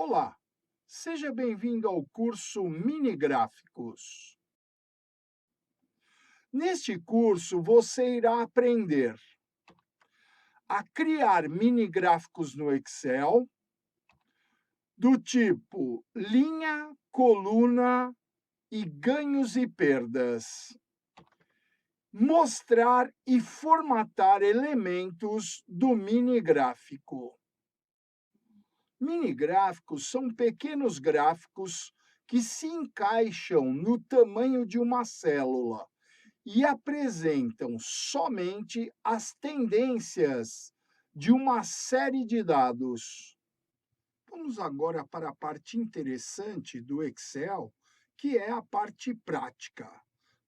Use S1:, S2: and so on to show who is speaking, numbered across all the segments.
S1: Olá, seja bem-vindo ao curso Mini Gráficos. Neste curso, você irá aprender a criar mini gráficos no Excel, do tipo linha, coluna e ganhos e perdas. Mostrar e formatar elementos do mini gráfico. Mini gráficos são pequenos gráficos que se encaixam no tamanho de uma célula e apresentam somente as tendências de uma série de dados. Vamos agora para a parte interessante do Excel, que é a parte prática.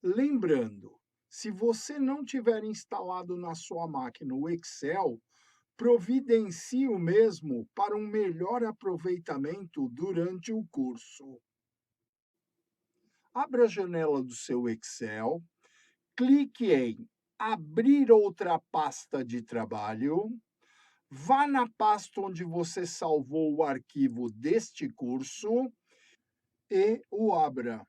S1: Lembrando, se você não tiver instalado na sua máquina o Excel, providencie o mesmo para um melhor aproveitamento durante o curso. Abra a janela do seu Excel, clique em Abrir outra pasta de trabalho, vá na pasta onde você salvou o arquivo deste curso e o abra.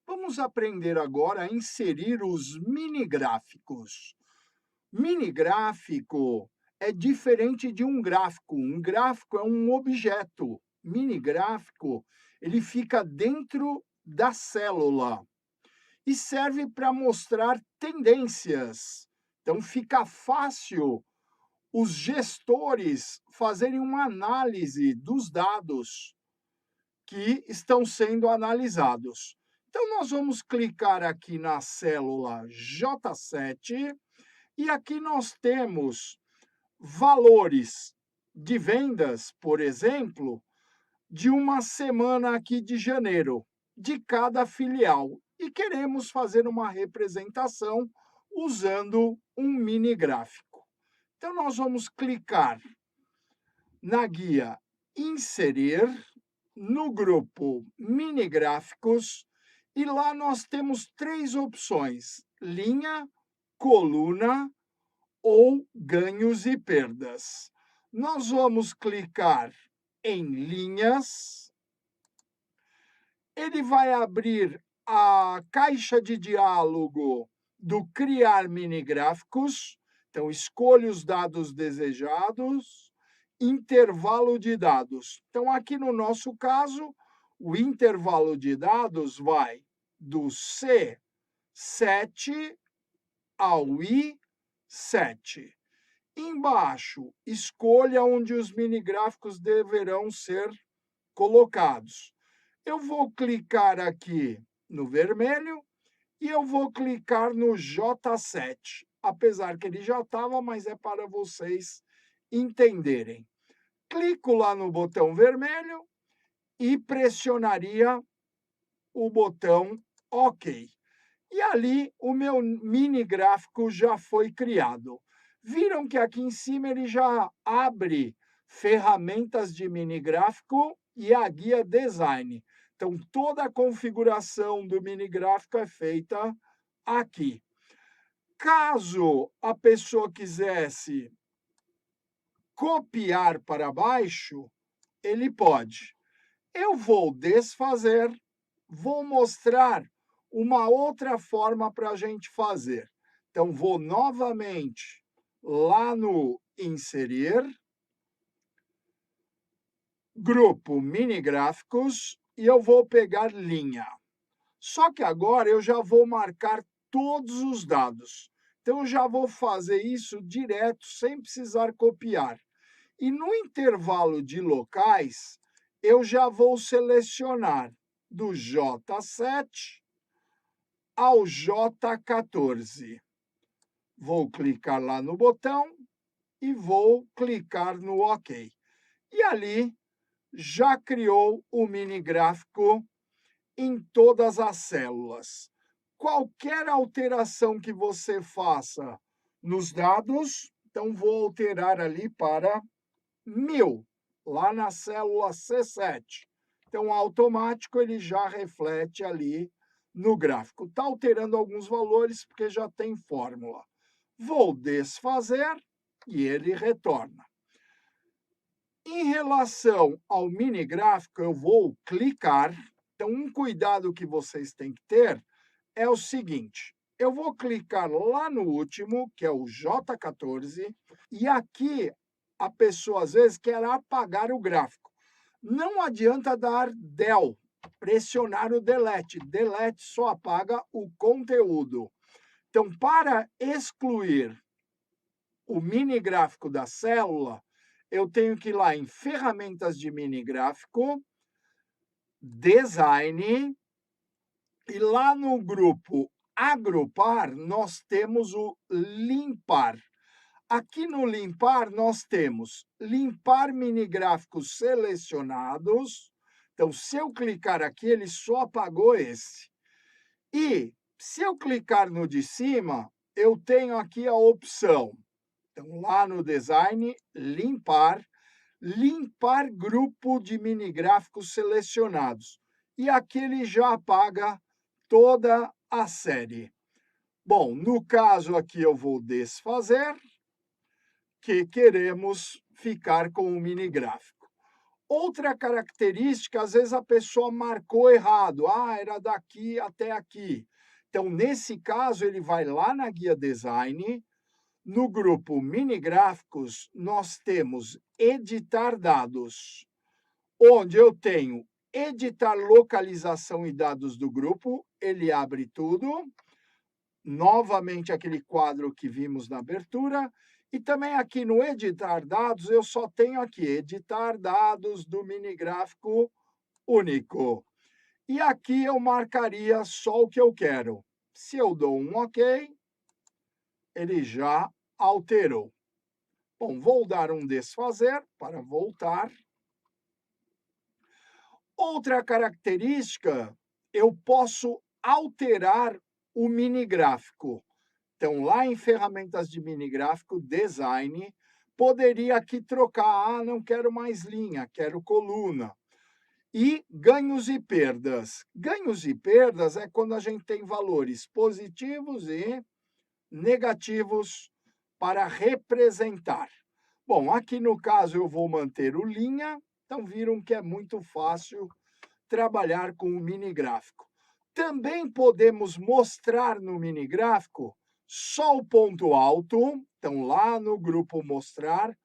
S1: Vamos aprender agora a inserir os mini gráficos. Mini gráfico é diferente de um gráfico. Um gráfico é um objeto. Mini gráfico, ele fica dentro da célula e serve para mostrar tendências. Então fica fácil os gestores fazerem uma análise dos dados que estão sendo analisados. Então nós vamos clicar aqui na célula J7 e aqui nós temos valores de vendas, por exemplo, de uma semana aqui de janeiro, de cada filial. E queremos fazer uma representação usando um mini gráfico. Então, nós vamos clicar na guia Inserir, no grupo Mini Gráficos, e lá nós temos três opções: linha, coluna ou ganhos e perdas. Nós vamos clicar em linhas, ele vai abrir a caixa de diálogo do criar mini gráficos. Então, escolha os dados desejados, intervalo de dados. Então, aqui no nosso caso, o intervalo de dados vai do C7 ao I7. Embaixo, escolha onde os mini gráficos deverão ser colocados. Eu vou clicar aqui no vermelho e eu vou clicar no J7, apesar que ele já estava, mas é para vocês entenderem. Clico lá no botão vermelho e pressionaria o botão OK. E ali o meu mini gráfico já foi criado. Viram que aqui em cima ele já abre ferramentas de mini gráfico e a guia design. Então, toda a configuração do mini gráfico é feita aqui. Caso a pessoa quisesse copiar para baixo, ele pode. Eu vou desfazer, vou mostrar uma outra forma para a gente fazer. Então, vou novamente lá no Inserir, grupo Mini Gráficos, e eu vou pegar linha. Só que agora eu já vou marcar todos os dados. Então, eu já vou fazer isso direto, sem precisar copiar. E no intervalo de locais, eu já vou selecionar do J7 ao J14. Vou clicar lá no botão e vou clicar no OK. E ali já criou o mini gráfico em todas as células. Qualquer alteração que você faça nos dados, então vou alterar ali para 1000, lá na célula C7. Então, automático, ele já reflete ali no gráfico. Está alterando alguns valores porque já tem fórmula. Vou desfazer e ele retorna. Em relação ao mini gráfico, eu vou clicar. Então, um cuidado que vocês têm que ter é o seguinte: eu vou clicar lá no último, que é o J14, e aqui a pessoa às vezes quer apagar o gráfico. Não adianta dar del, pressionar o delete. Delete só apaga o conteúdo. Então, para excluir o mini gráfico da célula, eu tenho que ir lá em ferramentas de mini gráfico, design, e lá no grupo agrupar, nós temos o limpar. Aqui no limpar, nós temos limpar mini gráficos selecionados. Então, se eu clicar aqui, ele só apagou esse. E se eu clicar no de cima, eu tenho aqui a opção. Então, lá no design, limpar, limpar grupo de mini gráficos selecionados. E aqui ele já apaga toda a série. Bom, no caso aqui eu vou desfazer, que queremos ficar com o mini gráfico. Outra característica, às vezes a pessoa marcou errado. Ah, era daqui até aqui. Então, nesse caso, ele vai lá na guia design. No grupo mini gráficos, nós temos editar dados, onde eu tenho editar localização e dados do grupo. Ele abre tudo. Novamente, aquele quadro que vimos na abertura. E também aqui no editar dados, eu só tenho aqui editar dados do mini gráfico único. E aqui eu marcaria só o que eu quero. Se eu dou um OK, ele já alterou. Bom, vou dar um desfazer para voltar. Outra característica, eu posso alterar o mini gráfico. Então, lá em ferramentas de mini gráfico, design, poderia aqui trocar, ah, não quero mais linha, quero coluna. E ganhos e perdas. Ganhos e perdas é quando a gente tem valores positivos e negativos para representar. Bom, aqui no caso eu vou manter o linha, então viram que é muito fácil trabalhar com o mini gráfico. Também podemos mostrar no mini gráfico só o ponto alto, então lá no grupo mostrar,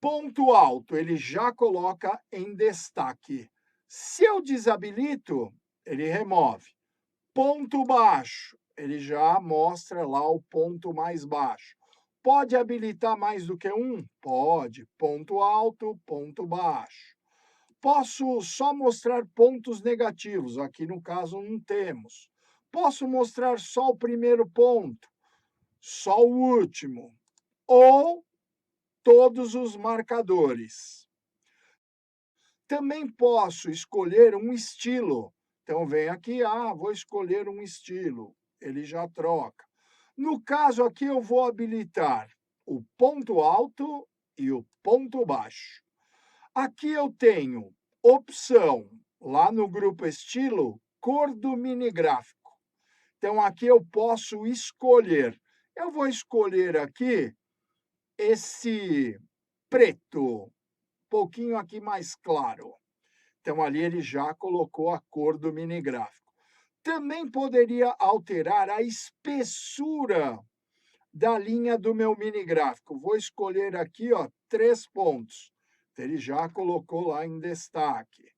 S1: ponto alto, ele já coloca em destaque. Se eu desabilito, ele remove. Ponto baixo, ele já mostra lá o ponto mais baixo. Pode habilitar mais do que um? Pode. Ponto alto, ponto baixo. Posso só mostrar pontos negativos, aqui no caso não temos. Posso mostrar só o primeiro ponto, só o último, ou todos os marcadores. Também posso escolher um estilo. Então, vem aqui, vou escolher um estilo. Ele já troca. No caso aqui, eu vou habilitar o ponto alto e o ponto baixo. Aqui eu tenho opção, lá no grupo estilo, cor do mini gráfico. Então, aqui eu posso escolher. Eu vou escolher aqui esse preto, um pouquinho aqui mais claro. Então, ali ele já colocou a cor do mini gráfico. Também poderia alterar a espessura da linha do meu mini gráfico. Vou escolher aqui, ó, 3 pontos. Então, ele já colocou lá em destaque.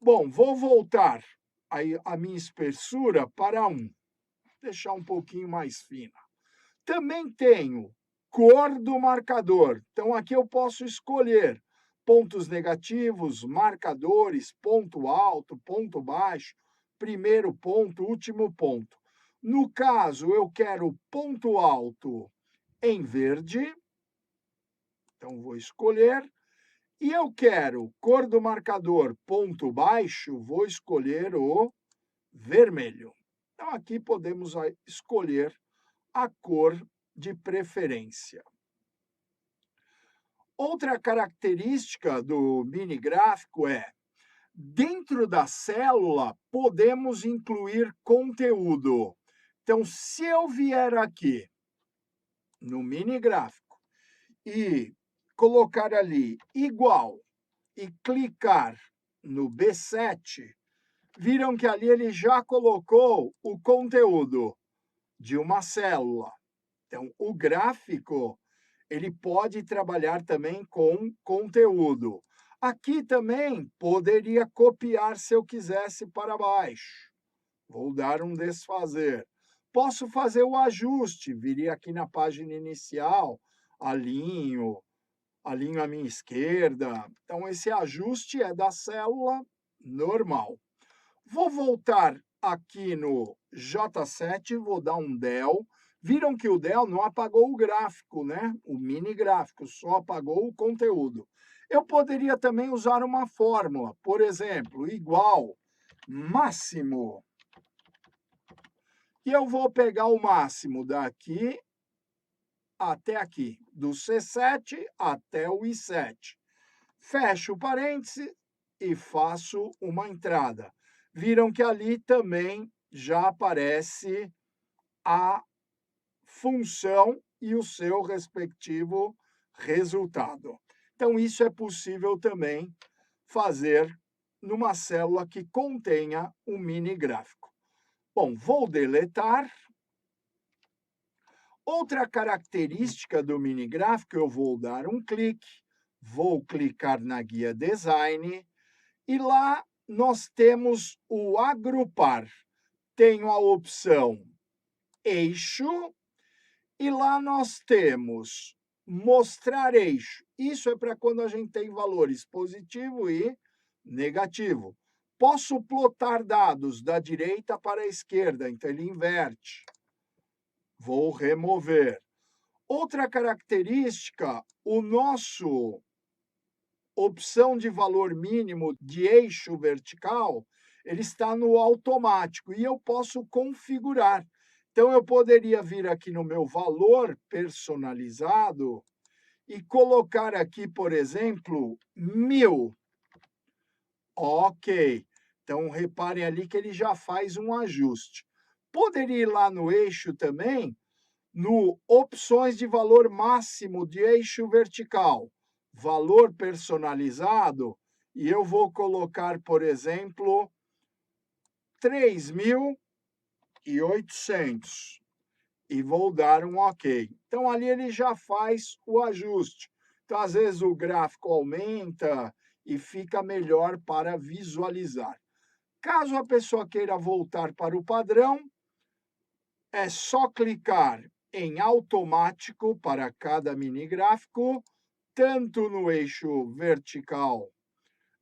S1: Bom, vou voltar aí a minha espessura para 1. Deixar um pouquinho mais fina. Também tenho cor do marcador. Então, aqui eu posso escolher pontos negativos, marcadores, ponto alto, ponto baixo, primeiro ponto, último ponto. No caso, eu quero ponto alto em verde. Então, vou escolher. E eu quero cor do marcador ponto baixo, vou escolher o vermelho. Então, aqui podemos escolher a cor de preferência. Outra característica do mini gráfico é, dentro da célula, podemos incluir conteúdo. Então, se eu vier aqui no mini gráfico e colocar ali igual e clicar no B7, viram que ali ele já colocou o conteúdo de uma célula. Então, o gráfico, ele pode trabalhar também com conteúdo. Aqui também poderia copiar se eu quisesse para baixo. Vou dar um desfazer. Posso fazer o ajuste, viria aqui na página inicial, alinho a minha esquerda. Então, esse ajuste é da célula normal. Vou voltar aqui no J7, vou dar um del. Viram que o del não apagou o gráfico, né? O mini gráfico, só apagou o conteúdo. Eu poderia também usar uma fórmula, por exemplo, igual máximo. E eu vou pegar o máximo daqui até aqui, do C7 até o I7. Fecho o parêntese e faço uma entrada. Viram que ali também já aparece a função e o seu respectivo resultado. Então, isso é possível também fazer numa célula que contenha um mini gráfico. Bom, vou deletar. Outra característica do mini gráfico, eu vou dar um clique, vou clicar na guia Design e lá nós temos o agrupar. Tenho a opção eixo e lá nós temos mostrar eixo. Isso é para quando a gente tem valores positivo e negativo. Posso plotar dados da direita para a esquerda, então ele inverte. Vou remover. Outra característica, o nosso opção de valor mínimo de eixo vertical, ele está no automático e eu posso configurar. Então, eu poderia vir aqui no meu valor personalizado e colocar aqui, por exemplo, 1000. Ok. Então, reparem ali que ele já faz um ajuste. Poderia ir lá no eixo também, no opções de valor máximo de eixo vertical, valor personalizado, e eu vou colocar, por exemplo, 3.800 e vou dar um OK. Então, ali ele já faz o ajuste. Então, às vezes, o gráfico aumenta e fica melhor para visualizar. Caso a pessoa queira voltar para o padrão, é só clicar em automático para cada mini gráfico, tanto no eixo vertical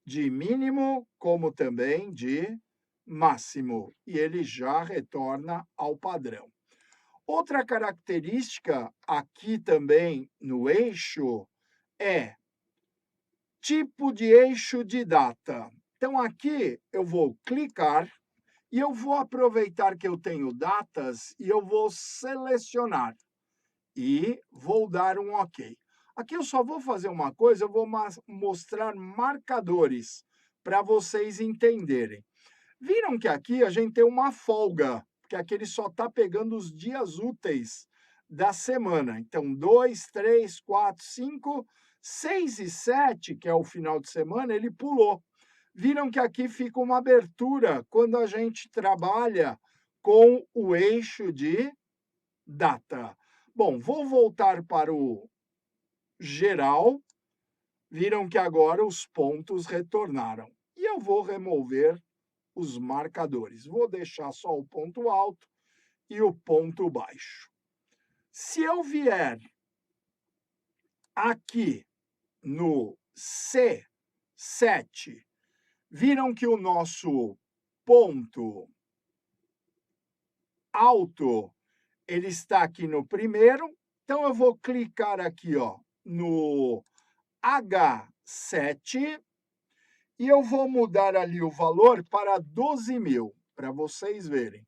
S1: de mínimo, como também de máximo, e ele já retorna ao padrão. Outra característica aqui também no eixo é tipo de eixo de data. Então, aqui eu vou clicar e eu vou aproveitar que eu tenho datas e eu vou selecionar e vou dar um OK. Aqui eu só vou fazer uma coisa, eu vou mostrar marcadores para vocês entenderem. Viram que aqui a gente tem uma folga, porque aqui ele só está pegando os dias úteis da semana. Então, 2, 3, 4, 5, 6 e 7, que é o final de semana, ele pulou. Viram que aqui fica uma abertura quando a gente trabalha com o eixo de data. Bom, vou voltar para o geral. Viram que agora os pontos retornaram. E eu vou remover os marcadores. Vou deixar só o ponto alto e o ponto baixo. Se eu vier aqui no C7, viram que o nosso ponto alto, ele está aqui no primeiro. Então, eu vou clicar aqui, ó, no H7 e eu vou mudar ali o valor para 12.000, para vocês verem.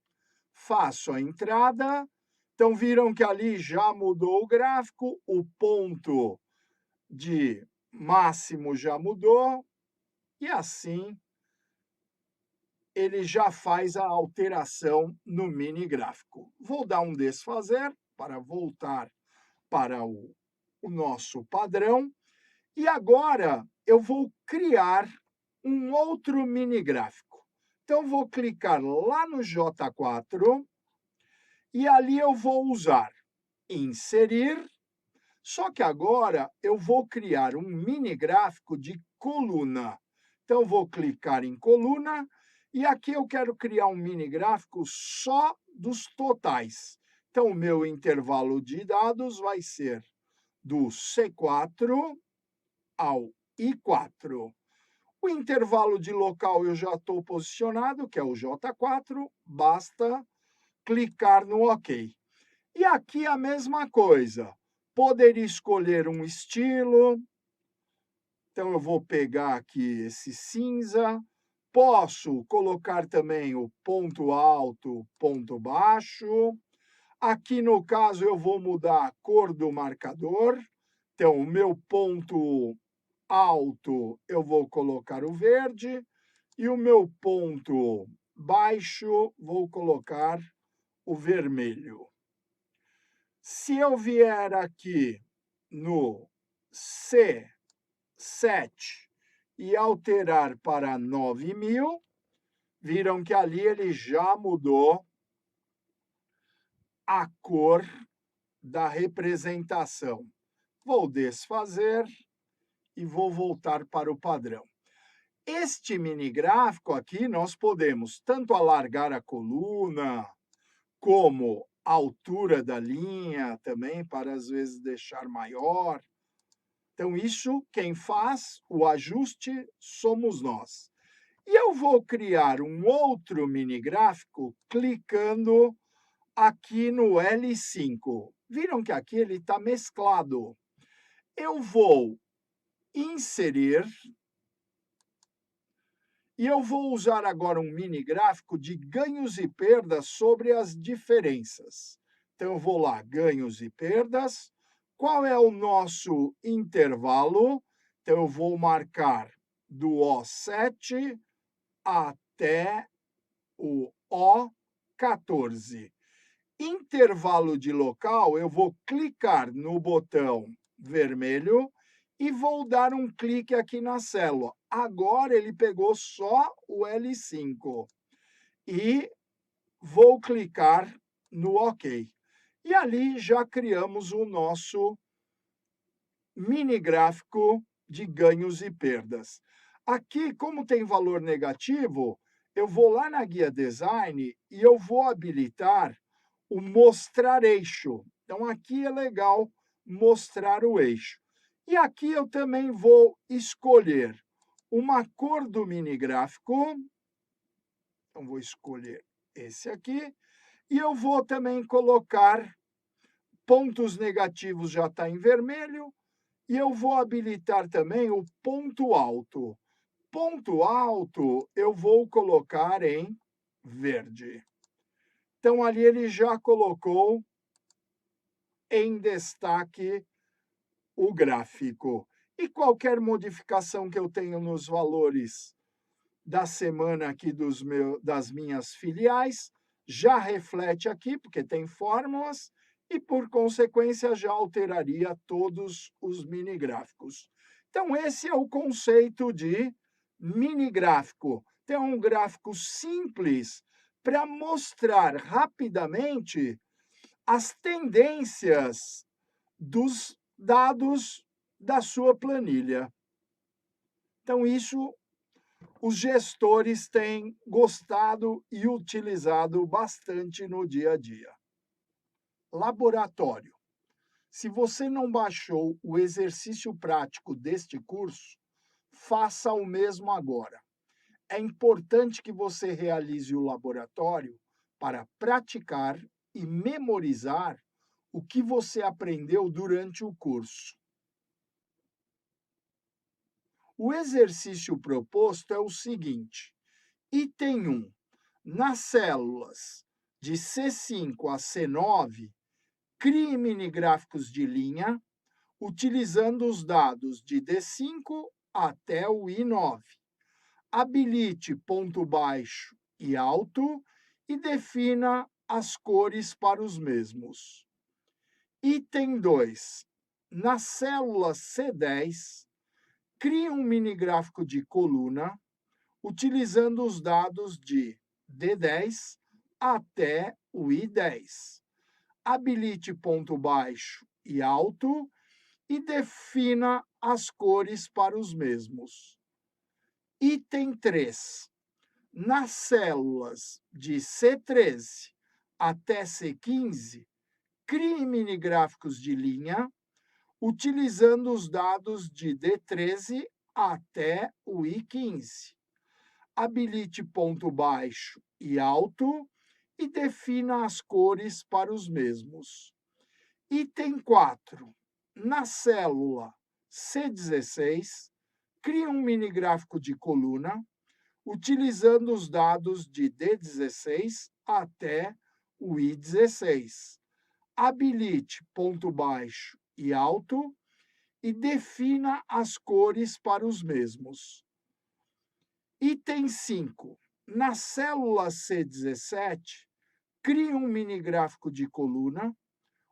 S1: Faço a entrada. Então, viram que ali já mudou o gráfico, o ponto de máximo já mudou, e assim ele já faz a alteração no mini gráfico. Vou dar um desfazer para voltar para o nosso padrão. E agora eu vou criar um outro mini gráfico. Então, vou clicar lá no J4 e ali eu vou usar inserir, só que agora eu vou criar um mini gráfico de coluna. Então, vou clicar em coluna e aqui eu quero criar um mini gráfico só dos totais. Então, o meu intervalo de dados vai ser do C4 ao I4. O intervalo de local eu já estou posicionado, que é o J4, basta clicar no OK. E aqui a mesma coisa, poderia escolher um estilo, então eu vou pegar aqui esse cinza, posso colocar também o ponto alto, ponto baixo, aqui no caso eu vou mudar a cor do marcador, então o meu ponto alto eu vou colocar o verde e o meu ponto baixo vou colocar o vermelho. Se eu vier aqui no C7 e alterar para 9.000, viram que ali ele já mudou a cor da representação. Vou desfazer e vou voltar para o padrão. Este mini gráfico aqui, nós podemos tanto alargar a coluna, como a altura da linha também, para às vezes deixar maior. Então, isso quem faz o ajuste somos nós. E eu vou criar um outro mini gráfico clicando aqui no L5. Viram que aqui ele está mesclado. Eu vou inserir e eu vou usar agora um mini gráfico de ganhos e perdas sobre as diferenças. Então, eu vou lá, ganhos e perdas. Qual é o nosso intervalo? Então, eu vou marcar do O7 até o O14. Intervalo de local, eu vou clicar no botão vermelho e vou dar um clique aqui na célula. Agora ele pegou só o L5 e vou clicar no OK. E ali já criamos o nosso mini gráfico de ganhos e perdas. Aqui, como tem valor negativo, eu vou lá na guia design e eu vou habilitar o mostrar eixo. Então, aqui é legal mostrar o eixo. E aqui eu também vou escolher uma cor do mini gráfico. Então, vou escolher esse aqui. E eu vou também colocar pontos negativos, já está em vermelho. E eu vou habilitar também o ponto alto. Ponto alto eu vou colocar em verde. Então, ali ele já colocou em destaque o gráfico. E qualquer modificação que eu tenho nos valores da semana aqui das minhas filiais, já reflete aqui, porque tem fórmulas, e por consequência já alteraria todos os mini gráficos. Então, esse é o conceito de mini gráfico. Tem um gráfico simples para mostrar rapidamente as tendências dos dados da sua planilha. Então, isso os gestores têm gostado e utilizado bastante no dia a dia. Laboratório. Se você não baixou o exercício prático deste curso, faça o mesmo agora. É importante que você realize o laboratório para praticar e memorizar o que você aprendeu durante o curso. O exercício proposto é o seguinte: item 1. Nas células de C5 a C9, crie mini-gráficos de linha utilizando os dados de D5 até o I9. Habilite ponto baixo e alto e defina as cores para os mesmos. Item 2. Na célula C10, Crie um mini gráfico de coluna utilizando os dados de D10 até o I10. Habilite ponto baixo e alto e defina as cores para os mesmos. Item 3. Nas células de C13 até C15, crie mini gráficos de linha utilizando os dados de D13 até o I15. Habilite ponto baixo e alto e defina as cores para os mesmos. Item 4. Na célula C16, crie um mini gráfico de coluna utilizando os dados de D16 até o I16. Habilite ponto baixo e alto e defina as cores para os mesmos. Item 5. Na célula C17, crie um mini gráfico de coluna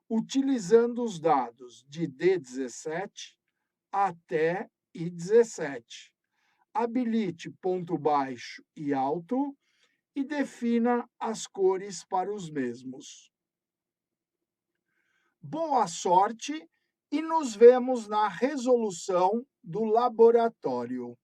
S1: utilizando os dados de D17 até I17. Habilite ponto baixo e alto e defina as cores para os mesmos. Boa sorte e nos vemos na resolução do laboratório.